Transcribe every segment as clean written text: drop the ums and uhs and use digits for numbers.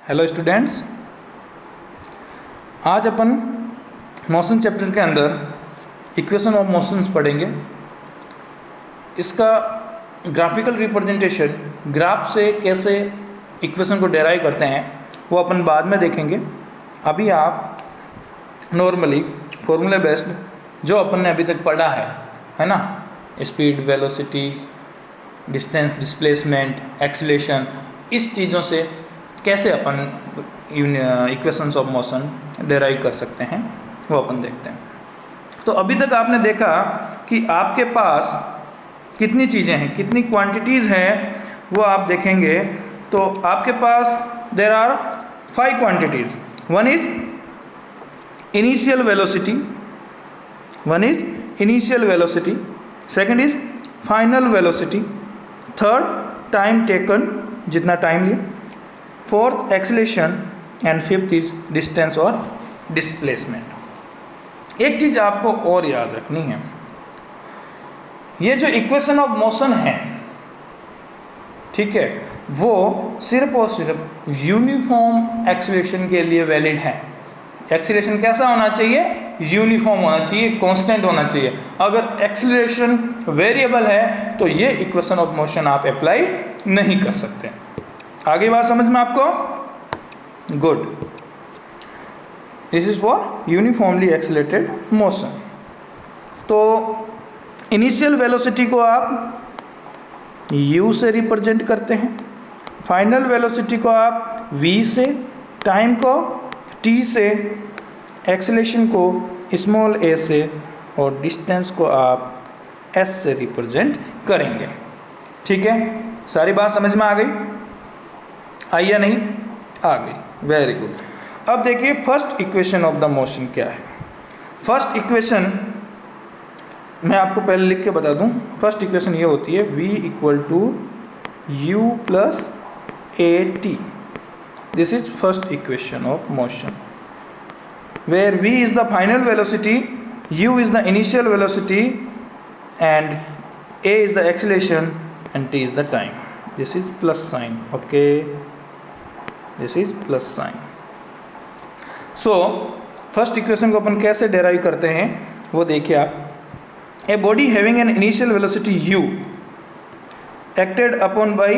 Hello students, आज अपन motion chapter के अंदर इक्वेशन ऑफ मोशंस पढ़ेंगे। इसका ग्राफिकल रिप्रेजेंटेशन, ग्राफ से कैसे इक्वेशन को डेराइव करते हैं वो अपन बाद में देखेंगे। अभी आप नॉर्मली फॉर्मूला बेस्ड जो अपन ने अभी तक पढ़ा है ना, speed, velocity, distance, displacement, acceleration, इस चीज़ों से कैसे अपन इक्वेशंस ऑफ मोशन डेराइव कर सकते हैं वो अपन देखते हैं। तो अभी तक आपने देखा कि आपके पास कितनी चीज़ें हैं, कितनी क्वांटिटीज़ हैं, वो आप देखेंगे। तो आपके पास there are 5 quantities. One is initial velocity, second is final velocity, third time taken, जितना टाइम लिया, fourth acceleration and fifth is distance और डिस्प्लेसमेंट। एक चीज़ आपको और याद रखनी है, ये जो इक्वेशन ऑफ मोशन है, ठीक है, वो सिर्फ और सिर्फ यूनिफॉर्म एक्सीलरेशन के लिए वैलिड है। एक्सीलरेशन कैसा होना चाहिए? यूनिफॉर्म होना चाहिए, कांस्टेंट होना चाहिए। अगर एक्सीलरेशन वेरिएबल है तो ये इक्वेशन ऑफ मोशन आप अप्लाई नहीं कर सकते। आगे बात समझ में आपको? Good. This is for uniformly accelerated motion. तो इनिशियल वेलोसिटी को आप u से रिप्रेजेंट करते हैं, फाइनल वेलोसिटी को आप v से, टाइम को t से, एक्सीलरेशन को स्मॉल a से और डिस्टेंस को आप s से रिप्रेजेंट करेंगे। ठीक है, सारी बात समझ में आ गई? आई या नहीं? आ गई, वेरी गुड। अब देखिए first equation of the motion क्या है। फर्स्ट इक्वेशन मैं आपको पहले लिख के बता दूं। फर्स्ट इक्वेशन ये होती है v equal to u plus a t. This is first equation of motion where v is the final velocity, u is the initial velocity and a is the acceleration and t is the time. This is plus sign, okay, this is plus sign. So first equation को अपन कैसे derive करते हैं वो देखिए आप। A body having an initial velocity u acted upon by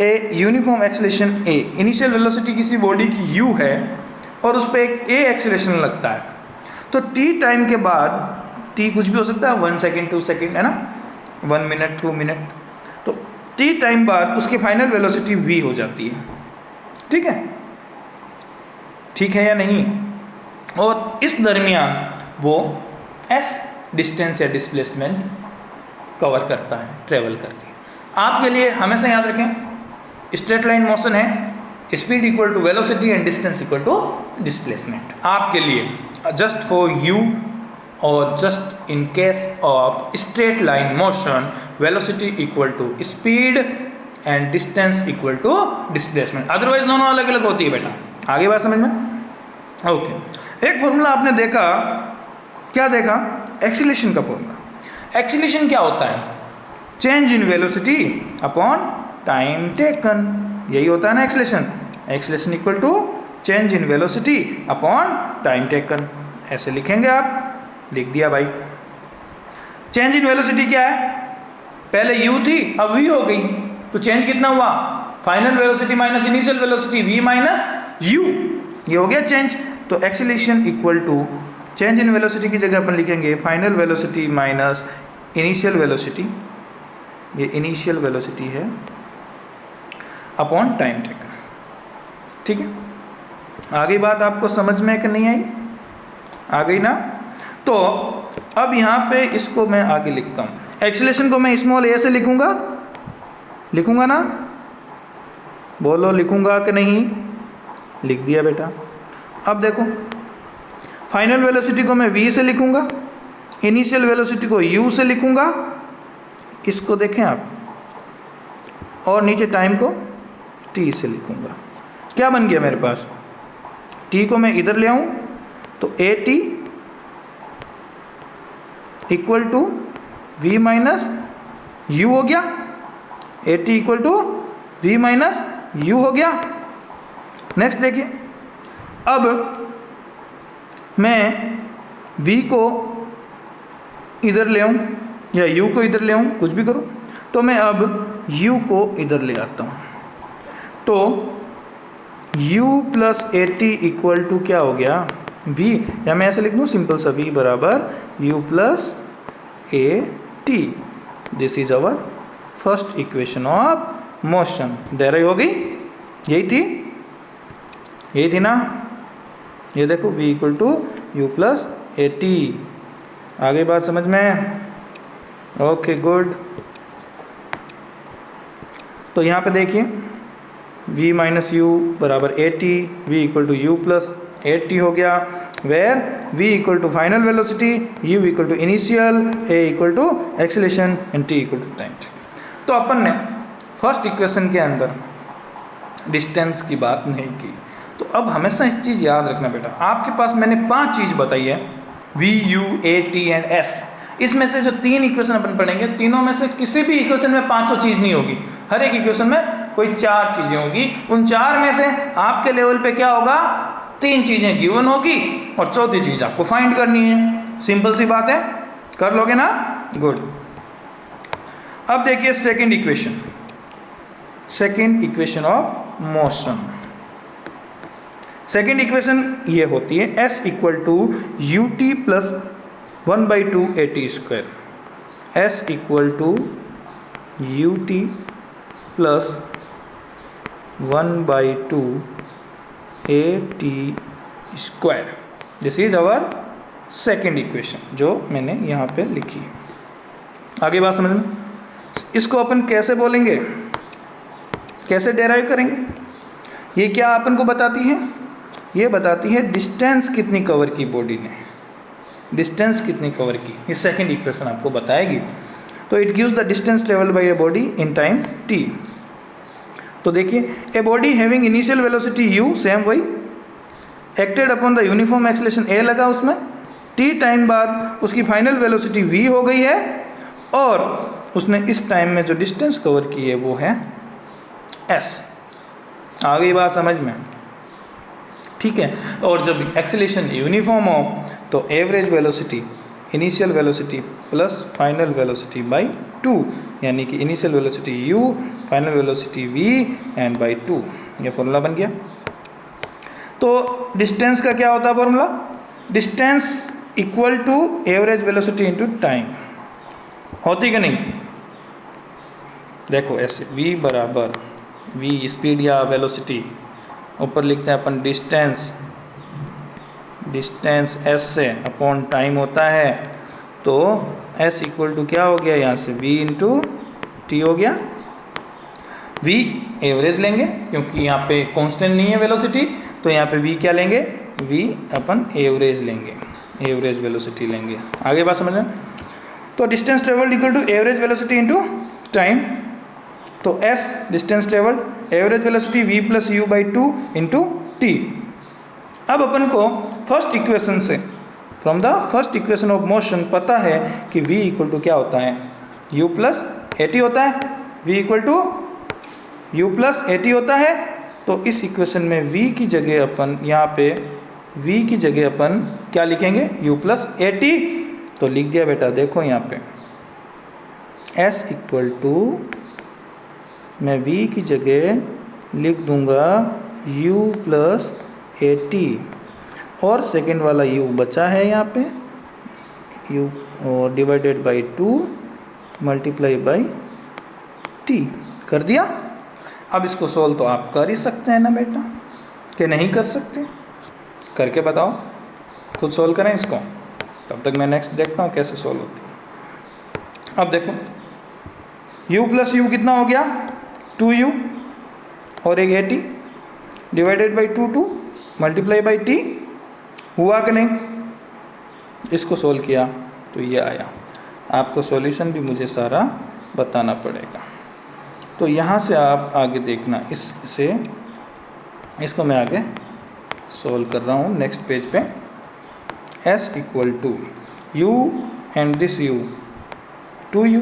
a uniform acceleration a। Initial velocity किसी body की u है और उस पर एक a एक्सीलरेशन लगता है। तो t टाइम के बाद, t कुछ भी हो सकता है, 1 सेकेंड, 2 सेकेंड, है ना, 1 मिनट, 2 मिनट, तो t टाइम बाद उसकी फाइनल वेलोसिटी v हो जाती है। ठीक है, ठीक है या नहीं? और इस दरमियान वो s डिस्टेंस या डिस्प्लेसमेंट कवर करता है, ट्रेवल करती है। आपके लिए हमेशा याद रखें, स्ट्रेट लाइन मोशन है, speed equal to velocity and distance equal to displacement. आपके लिए जस्ट फॉर यू और just in case of straight line motion, velocity equal to speed and distance equal to displacement. Otherwise दोनों अलग अलग होती है बेटा। आगे बात समझ में? ओके। एक फॉर्मूला आपने देखा, क्या देखा? एक्सीलरेशन का फॉर्मूला। एक्सीलरेशन क्या होता है? Change in velocity upon time taken, यही होता है ना acceleration. Acceleration equal to change in velocity upon time taken, ऐसे लिखेंगे आप। लिख दिया भाई। चेंज इन वेलोसिटी क्या है? पहले u थी, अब v हो गई, तो चेंज कितना हुआ? Final velocity minus initial velocity, v minus u, ये हो गया चेंज। तो acceleration equal to change in velocity की जगह अपन लिखेंगे final velocity minus initial velocity, ये इनिशियल वेलोसिटी है, अपॉन टाइम टेकन। ठीक है, आ गई बात आपको समझ में कि नहीं आई? आ गई ना? तो अब यहाँ पे इसको मैं आगे लिखता हूँ। एक्सीलरेशन को मैं स्मॉल a से लिखूंगा ना? बोलो, लिखूंगा कि नहीं? लिख दिया बेटा। अब देखो, फाइनल वेलोसिटी को मैं v से लिखूंगा, इनिशियल वेलोसिटी को u से लिखूंगा, इसको देखें आप, और नीचे टाइम को t से लिखूंगा। क्या बन गया मेरे पास? t को मैं इधर ले आऊं तो a t equal to v minus u हो गया। a t equal to v minus u हो गया। नेक्स्ट देखिए, अब मैं v को इधर ले आऊँ या u को इधर ले आऊँ, कुछ भी करूँ, तो मैं अब u को इधर ले आता हूँ, तो u plus a t equal to क्या हो गया v, या मैं ऐसे लिख दूँ सिंपल सा v बराबर u plus a t. This is our first equation of motion. Derive हो गई, यही थी ना, ये देखो v equal to u plus a t. आगे बात समझ में? Okay good. तो यहाँ पे देखिए v माइनस यू बराबर a t, v equal to u plus a t हो गया, where v equal to final velocity, u equal to initial, a equal to acceleration and t equal to time. तो अपन ने first equation के अंदर distance की बात नहीं की, तो अब हमेशा इस चीज़ याद रखना बेटा, आपके पास मैंने 5 चीज़ बताई है v, u, a, t and s। इसमें से जो 3 इक्वेशन अपन पढ़ेंगे, तीनों में से किसी भी इक्वेशन में 5 चीज़ नहीं होगी, हर एक इक्वेशन में कोई 4 चीज़ें होगी। उन 4 में से आपके लेवल पे क्या होगा, 3 चीज़ें गिवन होगी और चौथी चीज़ आपको फाइंड करनी है। सिंपल सी बात है, कर लोगे ना? गुड। अब देखिए second equation of motion. Second equation ये होती है s equal to u t plus 1/2 a t square. s equal to u t plus 1/2 a t square. This is our second equation जो मैंने यहाँ पे लिखी है। आगे बात समझ में? इसको अपन कैसे बोलेंगे, कैसे डेराइव करेंगे? ये क्या अपन को बताती है? ये बताती है डिस्टेंस कितनी कवर की बॉडी ने, डिस्टेंस कितनी कवर की, ये सेकेंड इक्वेशन आपको बताएगी। तो it gives the distance travelled by a body in time t। तो देखिए, a body having initial velocity u, same वही, acted upon the uniform acceleration a लगा उसमें, t टाइम बाद उसकी फाइनल वेलोसिटी v हो गई है और उसने इस टाइम में जो डिस्टेंस कवर की है वो है s। आ गई बात समझ में? ठीक है। और जब एक्सेलरेशन यूनिफॉर्म हो तो average velocity, initial velocity plus final velocity by 2, यानी कि initial velocity u, final velocity v and by 2, ये फॉर्मूला बन गया। तो डिस्टेंस का क्या होता है formula? Distance equal to average velocity into time. होती कि नहीं? देखो ऐसे, v बराबर v स्पीड या वेलोसिटी, ऊपर लिखते हैं अपन डिस्टेंस, डिस्टेंस s से अपॉन टाइम होता है, तो s इक्वल टू क्या हो गया यहाँ से, v इंटू टी हो गया। v एवरेज लेंगे क्योंकि यहाँ पे कांस्टेंट नहीं है वेलोसिटी, तो यहाँ पे v क्या लेंगे, v अपन एवरेज लेंगे, एवरेज वेलोसिटी लेंगे। आगे बात समझ में? तो distance travelled equal to average velocity into time, तो s distance travelled, average velocity v plus u by 2 into t. अब अपन को फर्स्ट इक्वेशन से, from the first equation of motion पता है कि v इक्वल टू क्या होता है, u प्लस ए टी होता है, v equal to u plus a t होता है। तो इस इक्वेशन में v की जगह अपन यहाँ पे v की जगह अपन क्या लिखेंगे, u प्लस ए टी। तो लिख दिया बेटा, देखो यहाँ पे s इक्वल टू, मैं v की जगह लिख दूंगा u प्लस ए टी, और सेकेंड वाला u बचा है यहाँ पे, u और divided by 2 multiply by t। कर दिया। अब इसको सोल्व तो आप कर ही सकते हैं ना बेटा, कि नहीं कर सकते? करके बताओ, खुद सोल्व करें इसको, तब तक मैं नेक्स्ट देखता हूँ कैसे सोल्व होती है। अब देखो, u प्लस यू कितना हो गया, 2u और एक A T, divided by 2 multiply by T, हुआ कि नहीं? इसको सोल्व किया तो ये आया। आपको सॉल्यूशन भी मुझे सारा बताना पड़ेगा। तो यहाँ से आप आगे देखना, इससे इसको मैं आगे सोल्व कर रहा हूँ नेक्स्ट पेज पे। s equal to u and this u, 2u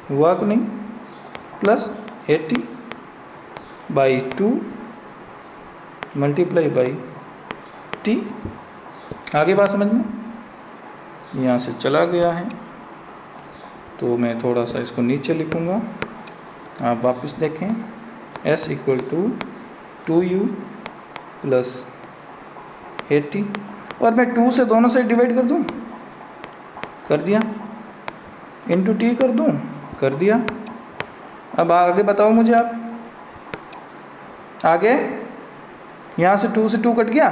हुआ कि नहीं, plus 80 by 2 multiply by t. आगे बात समझ में? यहाँ से चला गया है तो मैं थोड़ा सा इसको नीचे लिखूँगा, आप वापस देखें। s equal to 2u plus 80 और मैं 2 से दोनों साइड डिवाइड कर दूँ, कर दिया, इंटू टी कर दूँ, कर दिया। अब आगे बताओ मुझे आप, आगे यहाँ से 2 से 2 कट गया,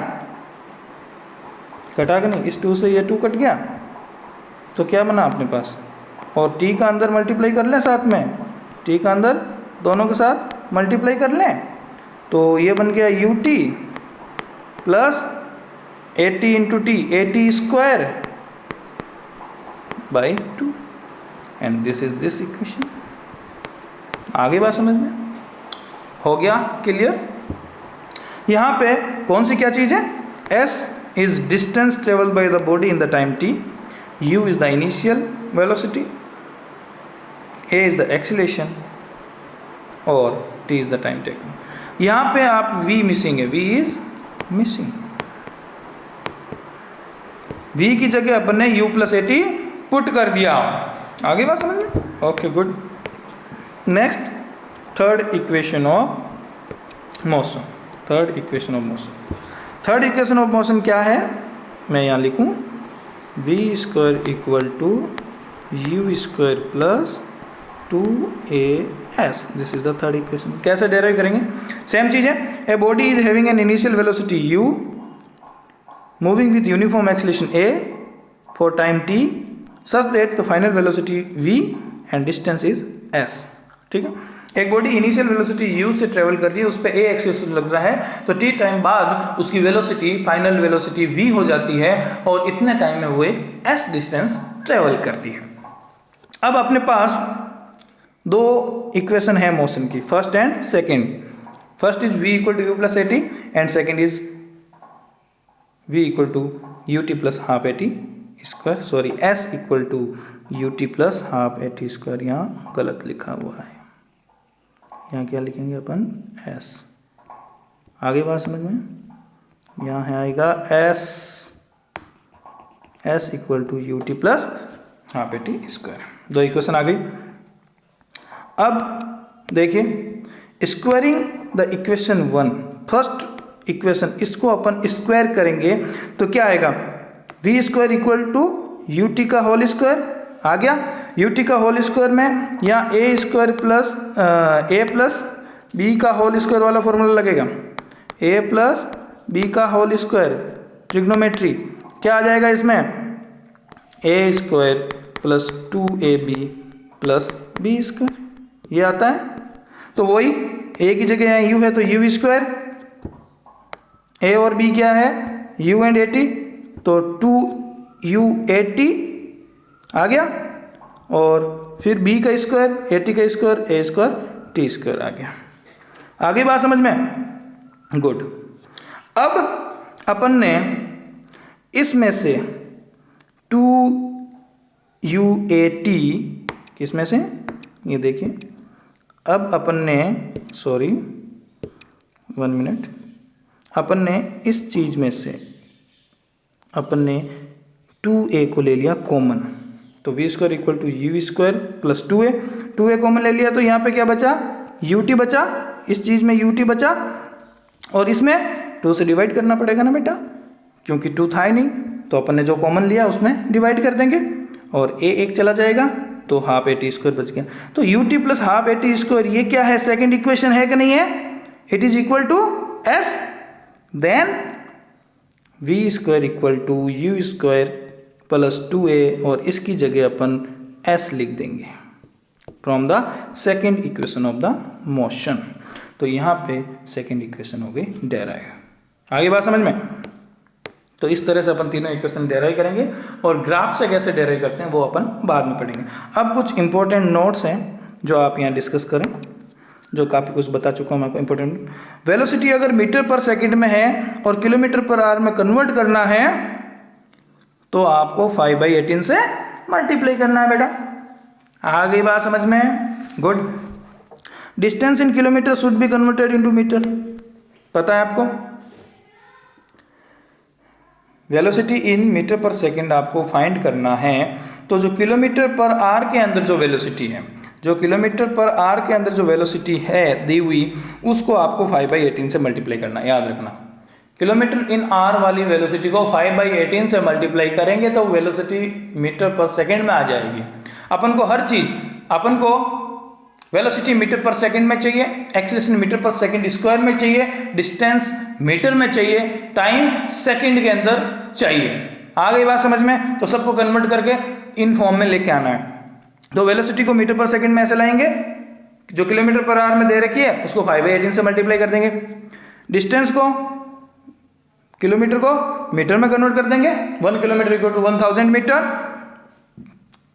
कटा कि नहीं? इस 2 से ये 2 कट गया तो क्या बना अपने पास? और t का अंदर मल्टीप्लाई कर लें साथ में, t का अंदर दोनों के साथ मल्टीप्लाई कर लें तो ये बन गया ut plus 80 into T, 80 square by 2 and this is this equation. आगे बात समझ में? हो गया क्लियर? यहाँ पे कौन सी क्या चीज़ है? s is distance traveled by the body in the time t, u is the initial velocity, a is the acceleration और t is the time taken। यहाँ पे आप v मिसिंग है, v is missing, v की जगह अपन ने u plus a t put कर दिया। आगे बात समझ में? Okay good. Next, third equation of motion. Third equation of motion, third equation of motion क्या है? मैं यहाँ लिखूँ v square equal to u square plus 2as। This is the third equation. कैसे डेराइव करेंगे? सेम चीज़ है। A body is having an initial velocity u moving with uniform acceleration a for time t such that the final velocity v and distance is s। ठीक है, एक body initial velocity u से travel कर रही है, उस पर a acceleration लग रहा है तो t टाइम बाद उसकी वेलोसिटी फाइनल वेलोसिटी v हो जाती है और इतने टाइम में वो एक s डिस्टेंस ट्रेवल करती है। अब अपने पास दो इक्वेशन है मोशन की, first and second. First is v equal to u plus a t and second is v equal to u t plus half a t square, sorry s equal to u t plus half a t square. यहाँ गलत लिखा हुआ है, यहाँ क्या लिखेंगे अपन? s। आगे बात समझ में? यहाँ है आएगा s equal to u t plus half a t square. दो इक्वेशन आ गई। अब देखिए, squaring the equation 1, first equation, इसको अपन स्क्वायर करेंगे तो क्या आएगा? v square equal to u t का होल स्क्वायर आ गया। यू टी का होल स्क्वायर में यहाँ a square plus a plus b का होल स्क्वायर वाला फॉर्मूला लगेगा, ए प्लस बी का होल स्क्वायर, ट्रिग्नोमेट्री। क्या आ जाएगा इसमें? A square plus 2ab plus b square, ये आता है। तो वही ए की जगह यहाँ u है तो u स्क्वायर, ए और b क्या है? u एंड ए टी, तो 2u80 आ गया और फिर b का स्क्वायर, ए टी का स्क्वायर, ए स्क्वायर टी स्क्वायर आ गया। आगे बात समझ में? गुड। अब अपन ने इसमें से 2u80 किसमें से? ये देखिए, अब अपन ने, सॉरी 1 मिनट, अपन ने इस चीज में से अपन ने 2a को ले लिया कॉमन, तो v square equal to u square plus 2a common ले लिया तो यहाँ पे क्या बचा? ut बचा, इस चीज में ut बचा और इसमें 2 से डिवाइड करना पड़ेगा ना बेटा, क्योंकि 2 था ही नहीं, तो अपन ने जो कॉमन लिया उसमें डिवाइड कर देंगे और a एक चला जाएगा तो हाफ ए टी स्क्वायर बच गया। तो u t plus half a t square ये क्या है? सेकंड इक्वेशन है कि नहीं है? It is equal to s, then v square equal to u square plus 2a और इसकी जगह अपन s लिख देंगे from the second equation of the motion. तो यहाँ पे सेकेंड इक्वेशन हो गई डेराइव। आगे बात समझ में? तो इस तरह से अपन तीनों इक्वेशन डेराइव करेंगे और ग्राफ से कैसे डेराइव करते हैं वो अपन बाद में पढ़ेंगे। अब कुछ इंपॉर्टेंट नोट्स हैं जो आप यहाँ डिस्कस करें, जो काफ़ी कुछ बता चुका हूँ मैं आपको। इंपॉर्टेंट, वेलोसिटी अगर मीटर पर सेकंड में है और किलोमीटर पर आवर में कन्वर्ट करना है तो आपको 5/18 से मल्टीप्लाई करना है बेटा। आ गई बात समझ में? Good. Distance in kilometre should be converted into metre, पता है आपको? Velocity in metre per second आपको फाइंड करना है, तो जो किलोमीटर पर आर के अंदर जो वेलोसिटी है, जो किलोमीटर पर आर के अंदर जो वेलोसिटी है दी हुई, उसको आपको 5/18 से मल्टीप्लाई करना, याद रखना। किलोमीटर इन आर वाली वेलोसिटी को 5/18 से मल्टीप्लाई करेंगे तो वेलोसिटी मीटर पर सेकेंड में आ जाएगी। अपन को हर चीज, अपन को वेलोसिटी मीटर पर सेकंड में चाहिए, एक्सीलरेशन मीटर पर सेकंड स्क्वायर में चाहिए, डिस्टेंस मीटर में चाहिए, टाइम सेकंड के अंदर चाहिए। आ गई बात समझ में? तो सबको कन्वर्ट करके इन फॉर्म में लेके आना है। तो वेलोसिटी को मीटर पर सेकंड में ऐसे लाएंगे, जो किलोमीटर पर आवर में दे रखी है उसको 5/18 से मल्टीप्लाई कर देंगे, डिस्टेंस को, किलोमीटर को मीटर में कन्वर्ट कर देंगे, 1 kilometre equal to 1000 metre.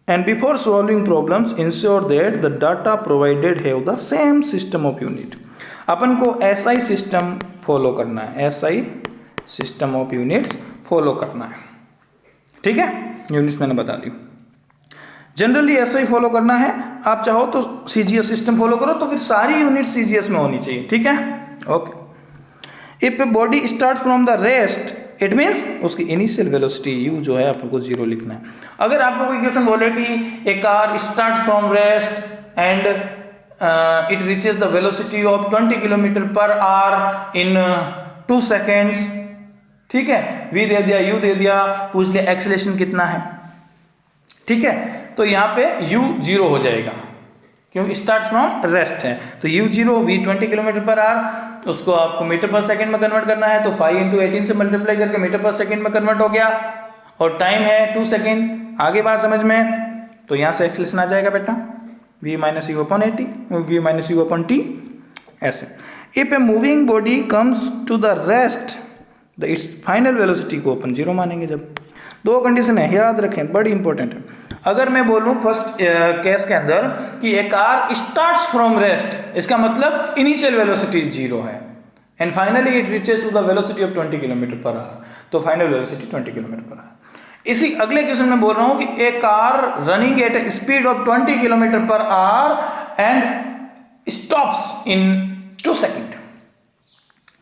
And before solving problems, ensure that the data provided have the same system of unit. अपन को SI सिस्टम फॉलो करना है, SI system of units follow करना है, ठीक है। यूनिट्स मैंने बता दी। जनरली SI फॉलो करना है, आप चाहो तो CGS सिस्टम फॉलो करो, तो फिर सारी यूनिट CGS में होनी चाहिए, ठीक है। Okay. If a body start from the rest, it means उसकी इनिशियल वेलोसिटी u जो है आपको 0 लिखना है। अगर आपको कोई क्वेश्चन बोले कि a car start from rest and it reaches the velocity of 20 kilometre per hour इन 2 सेकेंड्स, ठीक है, v दे दिया, u दे दिया, पूछ लिया एक्सेलरेशन कितना है, ठीक है। तो यहाँ पे u 0 हो जाएगा, क्योंकि स्टार्ट फ्रॉम रेस्ट है। तो u 0, v 20 kilometre per our, उसको आपको मीटर पर सेकंड में कन्वर्ट करना है, तो 5 × 18 से मल्टीप्लाई करके मीटर पर सेकंड में कन्वर्ट हो गया, और टाइम है 2 सेकंड। आगे बात समझ में? तो यहाँ से एक्सेलरेशन आ जाएगा बेटा, v - u/80, v - u/t, ऐसे। If a moving body comes to the rest, the its final velocity को अपन 0 मानेंगे। जब 2 कंडीशन है, याद रखें, बड़ी इंपॉर्टेंट है। अगर मैं बोलूं फर्स्ट केस के अंदर कि a car starts from rest, इसका मतलब इनिशियल वेलोसिटी 0 है, and finally it reaches to the velocity of 20 kilometre per hour, तो final velocity 20 kilometre per hour. इसी अगले क्वेश्चन में बोल रहा हूं कि a car running at a speed of 20 kilometre per hour and stops in 2 second,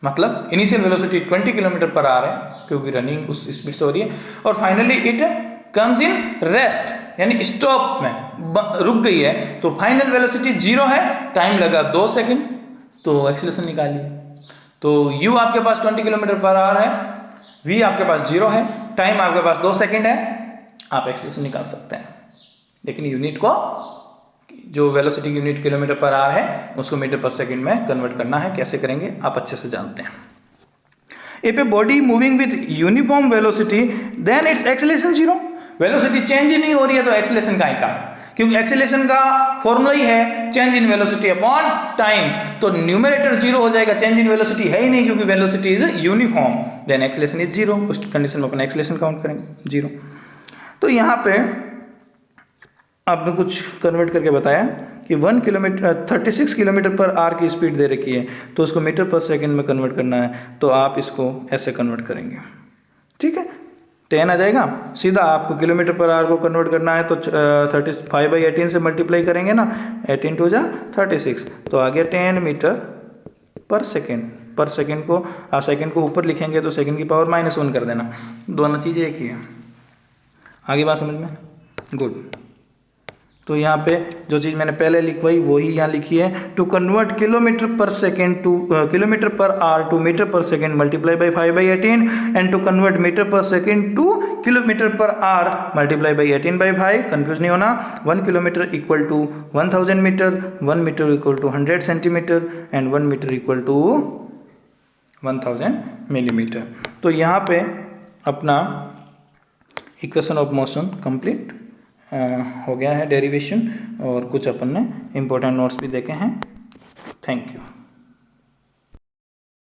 मतलब initial velocity 20 kilometre per hour है, क्योंकि रनिंग उस स्पीड से हो रही है, और finally it comes in rest, यानी स्टॉप में रुक गई है, तो फाइनल वेलोसिटी 0 है, टाइम लगा 2 सेकंड, तो एक्सीलरेशन निकालिए। तो u आपके पास 20 किलोमीटर पर आवर है, v आपके पास 0 है, टाइम आपके पास 2 सेकंड है, आप एक्सीलरेशन निकाल सकते हैं। लेकिन यूनिट को, जो velocity unit kilometre per hour है, उसको मीटर पर सेकंड में कन्वर्ट करना है। कैसे करेंगे आप अच्छे से जानते हैं। If a body moving with uniform velocity then its acceleration 0, velocity change ही नहीं हो रही है तो एक्सीलरेशन का ही का, क्योंकि एक्सीलरेशन का फॉर्मूला ही है change in velocity upon time, तो न्यूमरेटर 0 हो जाएगा, चेंज इन वेलोसिटी है ही नहीं, क्योंकि velocity is uniform, then acceleration is 0। उस कंडीशन में अपन एक्सीलरेशन काउंट करेंगे 0। तो यहाँ पे आपने कुछ कन्वर्ट करके बताया कि 36 किलोमीटर पर आवर की स्पीड दे रखी है, तो उसको मीटर पर सेकंड में कन्वर्ट करना है, तो आप इसको ऐसे कन्वर्ट करेंगे, ठीक है। 10 आ जाएगा, सीधा आपको किलोमीटर पर आवर को कन्वर्ट करना है, तो 35/18 से मल्टीप्लाई करेंगे ना, 18 × 2 = 36, तो आ गया 10 मीटर पर सेकेंड। पर सेकेंड को सेकेंड को ऊपर लिखेंगे तो सेकेंड की पावर -1 कर देना, दोनों चीज़ें एक ही है। आगे बात समझ में? गुड। तो यहाँ पे जो चीज़ मैंने पहले लिखवाई वही यहाँ लिखी है, to convert kilometre per second to kilometre per hour to metre per second multiply by 5/18 and to convert metre per second to kilometre per hour multiply by 18/5। Confuse नहीं होना। 1 kilometre equal to 1000 metre, 1 metre equal to 100 centimetre and 1 metre equal to 1000 millimetre. तो यहाँ पे अपना equation of motion complete हो गया है, derivation, और कुछ अपन ने इम्पोर्टेंट नोट्स भी देखे हैं। Thank you.